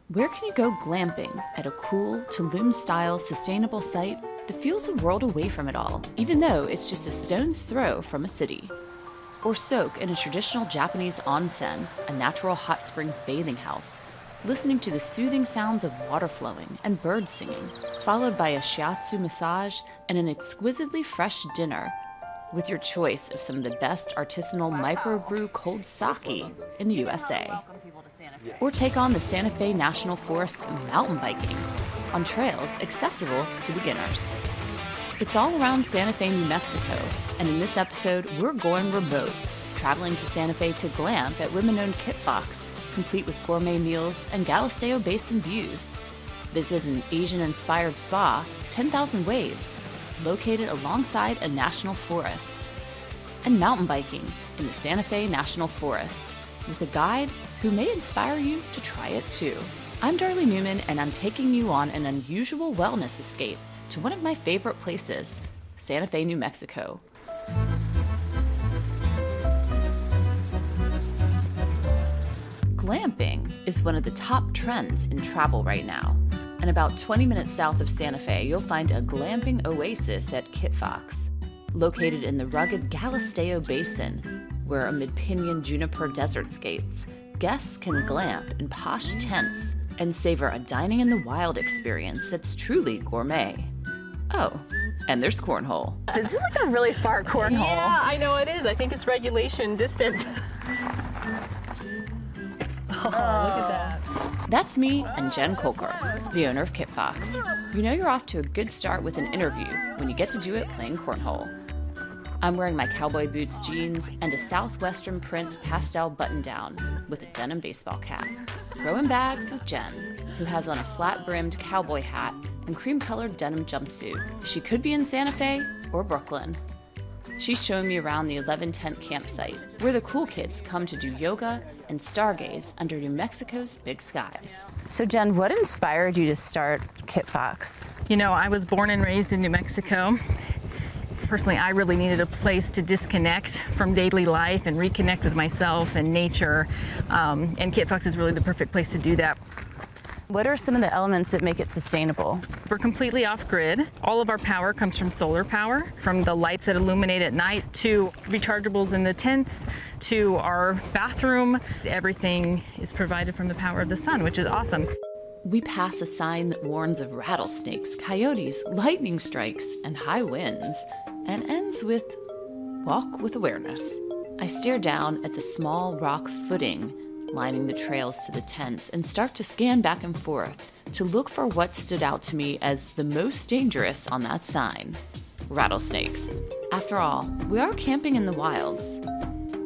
Where can you go glamping at a cool, Tulum-style sustainable site that feels a world away from it all, even though it's just a stone's throw from a city? Or soak in a traditional Japanese onsen, a natural hot springs bathing house, listening to the soothing sounds of water flowing and birds singing, followed by a shiatsu massage and an exquisitely fresh dinner, with your choice of some of the best artisanal microbrew cold sake in the USA. Or take on the Santa Fe National Forest mountain biking on trails accessible to beginners. It's all around Santa Fe, New Mexico, and in this episode, we're going remote, traveling to Santa Fe to glamp at women-owned KitFox, complete with gourmet meals and Galisteo Basin views. Visit an Asian-inspired spa, 10,000 Waves, located alongside a national forest. And mountain biking in the Santa Fe National Forest, with a guide who may inspire you to try it too. I'm Darley Newman, and I'm taking you on an unusual wellness escape to one of my favorite places, Santa Fe, New Mexico. Glamping is one of the top trends in travel right now. And about 20 minutes south of Santa Fe, you'll find a glamping oasis at KitFox, located in the rugged Galisteo Basin, where amid pinyon juniper desertscapes, guests can glamp in posh tents and savor a dining in the wild experience that's truly gourmet. Oh, and there's cornhole. This is like a really far cornhole. Yeah, I know it is. I think it's regulation distance. Oh, look at that. That's me and Jen Kolker, the owner of KitFox. You know you're off to a good start with an interview when you get to do it playing cornhole. I'm wearing my cowboy boots, jeans, and a southwestern print pastel button-down with a denim baseball cap. Throwing bags with Jen, who has on a flat-brimmed cowboy hat and cream-colored denim jumpsuit. She could be in Santa Fe or Brooklyn. She's showing me around the 11-tent campsite, where the cool kids come to do yoga and stargaze under New Mexico's big skies. So Jen, what inspired you to start KitFox? You know, I was born and raised in New Mexico. Personally, I really needed a place to disconnect from daily life and reconnect with myself and nature. And KitFox is really the perfect place to do that. What are some of the elements that make it sustainable? We're completely off-grid. All of our power comes from solar power, from the lights that illuminate at night to rechargeables in the tents to our bathroom. Everything is provided from the power of the sun, which is awesome. We pass a sign that warns of rattlesnakes, coyotes, lightning strikes, and high winds, and ends with walk with awareness. I stare down at the small rock footing lining the trails to the tents and start to scan back and forth to look for what stood out to me as the most dangerous on that sign: rattlesnakes. After all, we are camping in the wilds.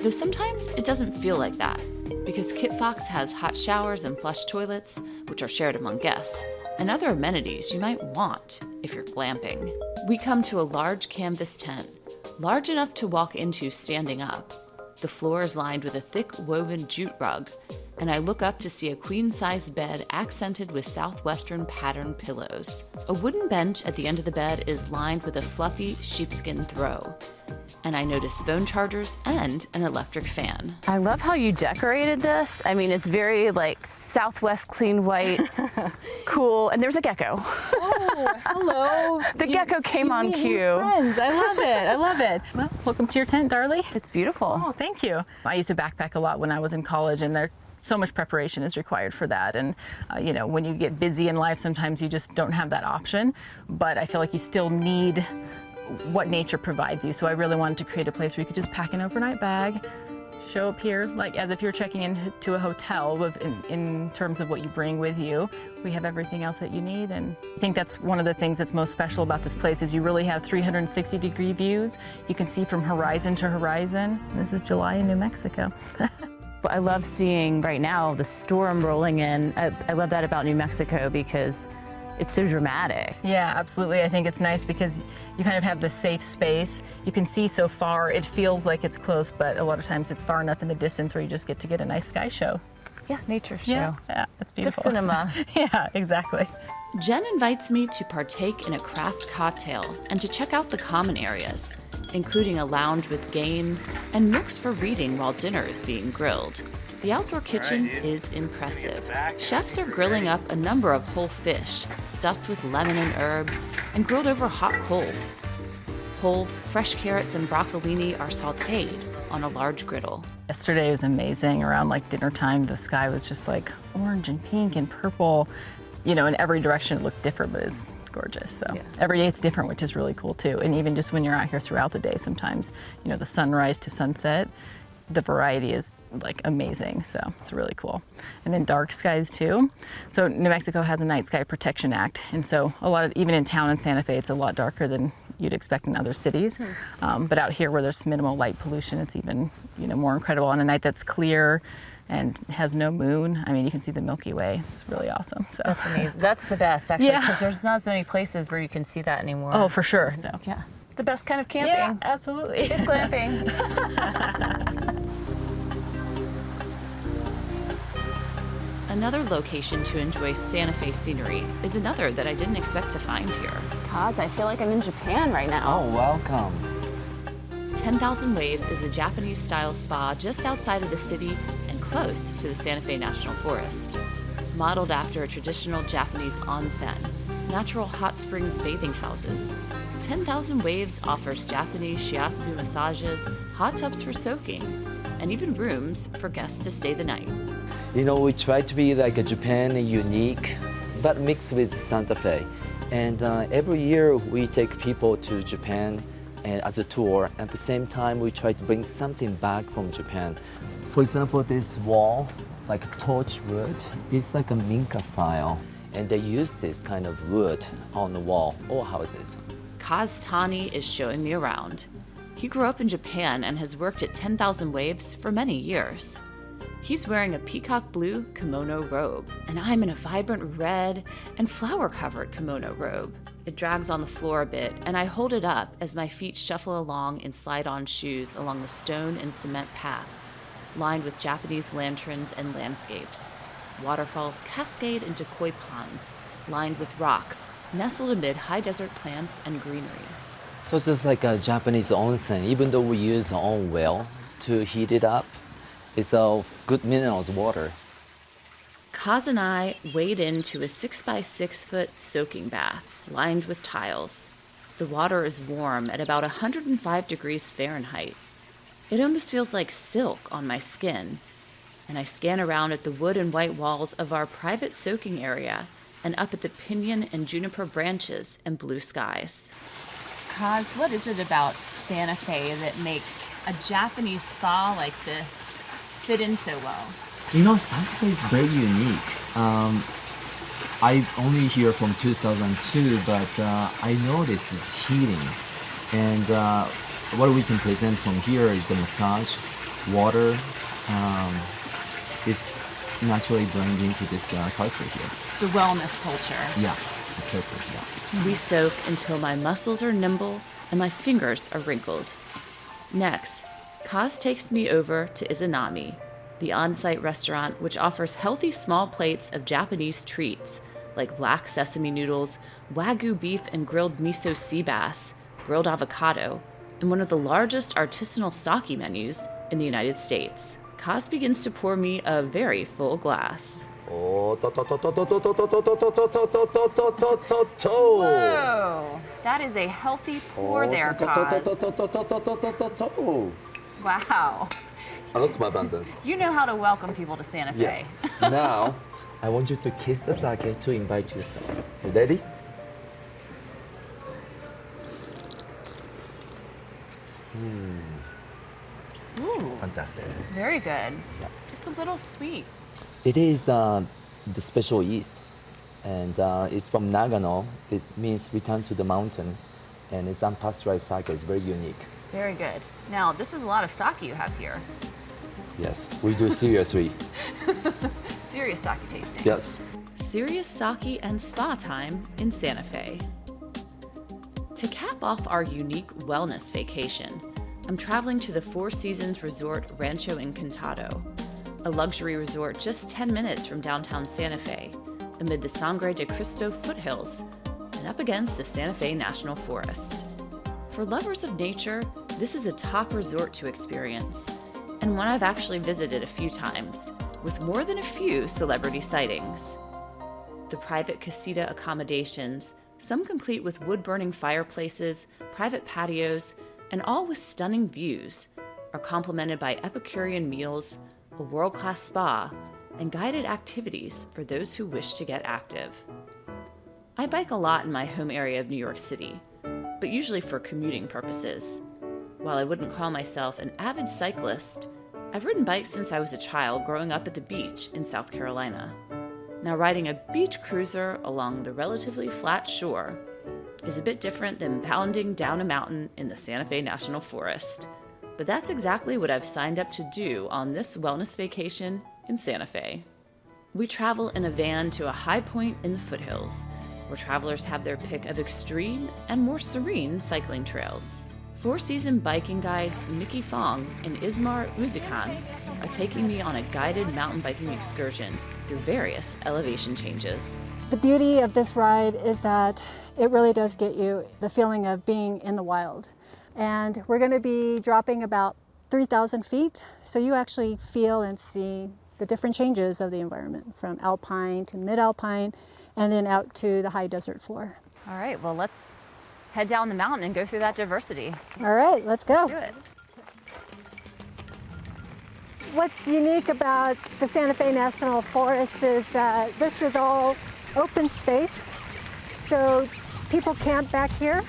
Though sometimes it doesn't feel like that, because KitFox has hot showers and flush toilets, which are shared among guests, and other amenities you might want if you're glamping. We come to a large canvas tent, large enough to walk into standing up. The floor is lined with a thick woven jute rug, and I look up to see a queen-size bed accented with southwestern patterned pillows. A wooden bench at the end of the bed is lined with a fluffy sheepskin throw, and I notice phone chargers and an electric fan. I love how you decorated this. I mean, it's very like Southwest clean white, cool, and there's a gecko. Oh, hello. The gecko came on cue. Friends, I love it. I love it. Well, welcome to your tent, Darley. It's beautiful. Oh, thank you. I used to backpack a lot when I was in college, and there so much preparation is required for that. And you know, when you get busy in life, sometimes you just don't have that option. But I feel like you still need what nature provides you. So I really wanted to create a place where you could just pack an overnight bag, show up here like as if you're checking into a hotel in terms of what you bring with you. We have everything else that you need, and I think that's one of the things that's most special about this place is you really have 360-degree views. You can see from horizon to horizon. This is July in New Mexico. I love seeing right now the storm rolling in. I love that about New Mexico because it's so dramatic. Yeah, absolutely. I think it's nice because you kind of have the safe space. You can see so far. It feels like it's close, but a lot of times it's far enough in the distance where you just get to get a nice sky show. Yeah, nature show. Yeah, it's beautiful. The cinema. Yeah, exactly. Jen invites me to partake in a craft cocktail and to check out the common areas, including a lounge with games and nooks for reading while dinner is being grilled. The outdoor kitchen is impressive. Chefs are grilling up a number of whole fish, stuffed with lemon and herbs, and grilled over hot coals. Whole, fresh carrots and broccolini are sautéed on a large griddle. Yesterday was amazing. Around like dinner time, the sky was just like orange and pink and purple. You know, in every direction it looked different, but it's gorgeous. So every day it's different, which is really cool too. And even just when you're out here throughout the day, sometimes, you know, the sunrise to sunset, the variety is like amazing. So it's really cool. And then dark skies too. So New Mexico has a Night Sky Protection Act. And so a lot of, even in town in Santa Fe, it's a lot darker than you'd expect in other cities. But out here where there's minimal light pollution, it's even, you know, more incredible. On a night that's clear and has no moon, I mean, you can see the Milky Way. It's really awesome. So That's amazing. That's the best, actually, Yeah. because there's not so many places where you can see that anymore. Oh, for sure. So, yeah. The best kind of camping. Yeah, absolutely. It's glamping. Another location to enjoy Santa Fe scenery is another that I didn't expect to find here. Kaz, I feel like I'm in Japan right now. Oh, welcome. 10,000 Waves is a Japanese-style spa just outside of the city and close to the Santa Fe National Forest. Modeled after a traditional Japanese onsen, natural hot springs bathing houses, 10,000 Waves offers Japanese Shiatsu massages, hot tubs for soaking, and even rooms for guests to stay the night. You know, we try to be like a Japan unique, but mixed with Santa Fe. And every year we take people to Japan and as a tour. At the same time, we try to bring something back from Japan. For example, this wall, like torch wood, it's like a Minka style. And they use this kind of wood on the wall, all houses. Kaz Tani is showing me around. He grew up in Japan and has worked at 10,000 Waves for many years. He's wearing a peacock blue kimono robe, and I'm in a vibrant red and flower-covered kimono robe. It drags on the floor a bit, and I hold it up as my feet shuffle along in slide-on shoes along the stone and cement paths, lined with Japanese lanterns and landscapes. Waterfalls cascade into koi ponds, lined with rocks, nestled amid high desert plants and greenery. So it's just like a Japanese onsen, even though we use our own well to heat it up. It's a good minerals water. Kaz and I wade into a 6x6 foot soaking bath lined with tiles. The water is warm at about 105 degrees Fahrenheit. It almost feels like silk on my skin. And I scan around at the wood and white walls of our private soaking area and up at the pinyon and juniper branches and blue skies. Kaz, what is it about Santa Fe that makes a Japanese spa like this fit in so well? You know, Santa Fe is very unique. I only here from 2002, but I noticed this heating. And what we can present from here is the massage, water, is naturally blended into this culture here. The wellness culture. Yeah, totally, yeah. We soak until my muscles are nimble and my fingers are wrinkled. Next, Kaz takes me over to Izanami, the on-site restaurant which offers healthy small plates of Japanese treats like black sesame noodles, wagyu beef and grilled miso sea bass, grilled avocado, and one of the largest artisanal sake menus in the United States. Kaz begins to pour me a very full glass. Whoa, that is a healthy pour there, Kaz. Wow. You know how to welcome people to Santa Fe. Yes. Now, I want you to kiss the sake to invite yourself. You ready? Ooh, Fantastic. very good. Just a little sweet. It is the special yeast, and it's from Nagano. It means return to the mountain, and it's unpasteurized sake. It's very unique. Very good. Now, this is a lot of sake you have here. Yes, we do seriously. Serious sake tasting. Yes. Serious sake and spa time in Santa Fe. To cap off our unique wellness vacation, I'm traveling to the Four Seasons Resort Rancho Encantado, a luxury resort just 10 minutes from downtown Santa Fe, amid the Sangre de Cristo foothills and up against the Santa Fe National Forest. For lovers of nature, this is a top resort to experience, and and one I've actually visited a few times, with more than a few celebrity sightings. The private casita accommodations, some complete with wood-burning fireplaces, private patios, and all with stunning views, are complemented by Epicurean meals, a world-class spa, and guided activities for those who wish to get active. I bike a lot in my home area of New York City, but usually for commuting purposes. While I wouldn't call myself an avid cyclist, I've ridden bikes since I was a child growing up at the beach in South Carolina. Now, riding a beach cruiser along the relatively flat shore is a bit different than pounding down a mountain in the Santa Fe National Forest. But that's exactly what I've signed up to do on this wellness vacation in Santa Fe. We travel in a van to a high point in the foothills, where travelers have their pick of extreme and more serene cycling trails. Four-season biking guides Mikey Fong and Ismar Uzikan are taking me on a guided mountain biking excursion through various elevation changes. The beauty of this ride is that it really does get you the feeling of being in the wild. And we're going to be dropping about 3,000 feet, so you actually feel and see the different changes of the environment, from alpine to mid-alpine, and then out to the high desert floor. All right, well, let's head down the mountain and go through that diversity. All right, let's go. Let's do it. What's unique about the Santa Fe National Forest is that this is all open space, so people camp back here.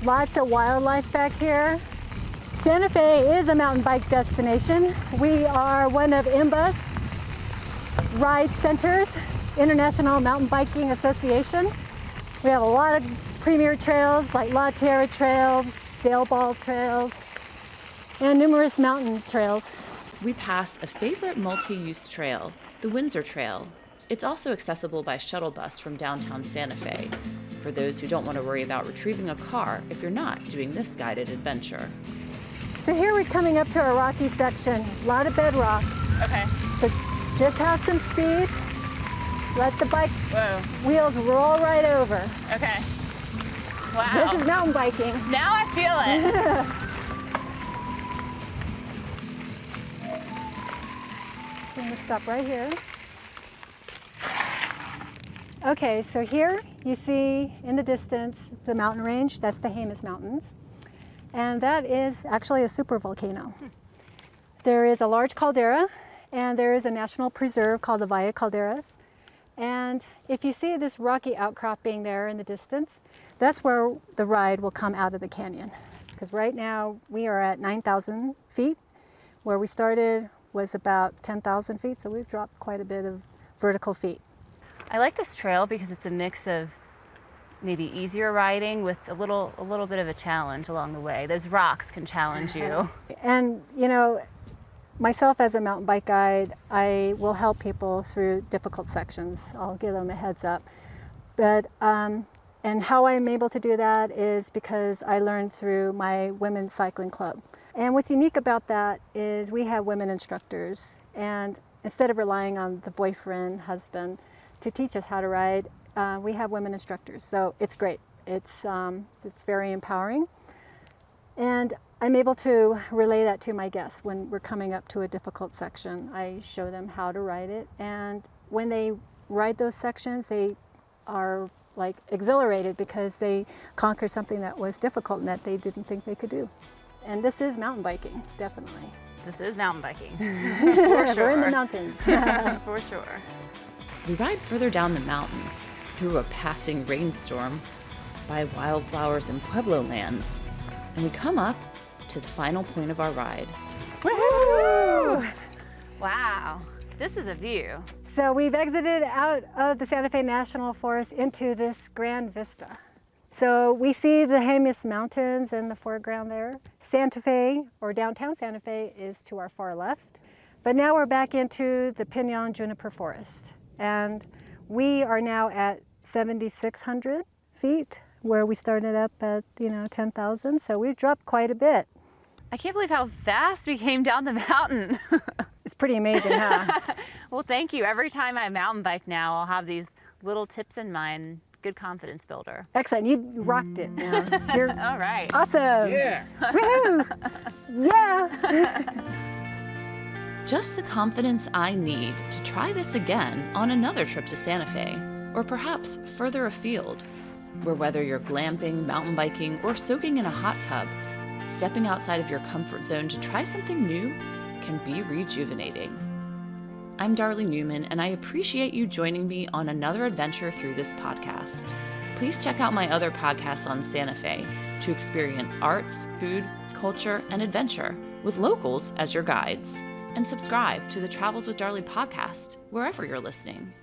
Lots of wildlife back here. Santa Fe is a mountain bike destination. We are one of IMBA's ride centers, International Mountain Biking Association. We have a lot of premier trails like La Tierra trails, Dale Ball trails, and numerous mountain trails. We pass a favorite multi-use trail, the Winsor Trail. It's also accessible by shuttle bus from downtown Santa Fe, for those who don't want to worry about retrieving a car if you're not doing this guided adventure. So here we're coming up to a rocky section, a lot of bedrock. Okay. So just have some speed, let the bike Whoa. wheels roll right over. Okay. Wow. This is mountain biking. Now I feel it. So I'm gonna stop right here. Okay, so here you see in the distance the mountain range. That's the Jemez Mountains. And that is actually a supervolcano. There is a large caldera, and there is a national preserve called the Valle Calderas. And if you see this rocky outcropping there in the distance, that's where the ride will come out of the canyon. Because right now we are at 9,000 feet. Where we started was about 10,000 feet, so we've dropped quite a bit of vertical feet. I like this trail because it's a mix of maybe easier riding with a little bit of a challenge along the way. Those rocks can challenge you. And you know, myself as a mountain bike guide, I will help people through difficult sections. I'll give them a heads up. But and how I'm able to do that is because I learned through my women's cycling club. And what's unique about that is we have women instructors, and instead of relying on the boyfriend, husband to teach us how to ride, we have women instructors. So it's great. It's very empowering. And I'm able to relay that to my guests when we're coming up to a difficult section. I show them how to ride it, and when they ride those sections, they are like exhilarated because they conquer something that was difficult and that they didn't think they could do. And this is mountain biking, definitely. This is mountain biking. For sure. We're in the mountains. For sure. We ride further down the mountain, through a passing rainstorm, by wildflowers and Pueblo lands, and we come up to the final point of our ride. Woo! Wow, this is a view. So we've exited out of the Santa Fe National Forest into this grand vista. So we see the Jemez Mountains in the foreground there. Santa Fe, or downtown Santa Fe, is to our far left. But now we're back into the Pinon Juniper Forest. And we are now at 7,600 feet, where we started up at 10,000. So we've dropped quite a bit. I can't believe how fast we came down the mountain. It's pretty amazing, huh? Well, thank you. Every time I mountain bike now, I'll have these little tips in mind. Good confidence builder. Excellent, you rocked it. You're all right. Awesome. Yeah. Woohoo! Yeah. Just the confidence I need to try this again on another trip to Santa Fe, or perhaps further afield, where whether you're glamping, mountain biking, or soaking in a hot tub, stepping outside of your comfort zone to try something new can be rejuvenating. I'm Darley Newman, and I appreciate you joining me on another adventure through this podcast. Please check out my other podcasts on Santa Fe to experience arts, food, culture, and adventure with locals as your guides. And subscribe to the Travels with Darley podcast wherever you're listening.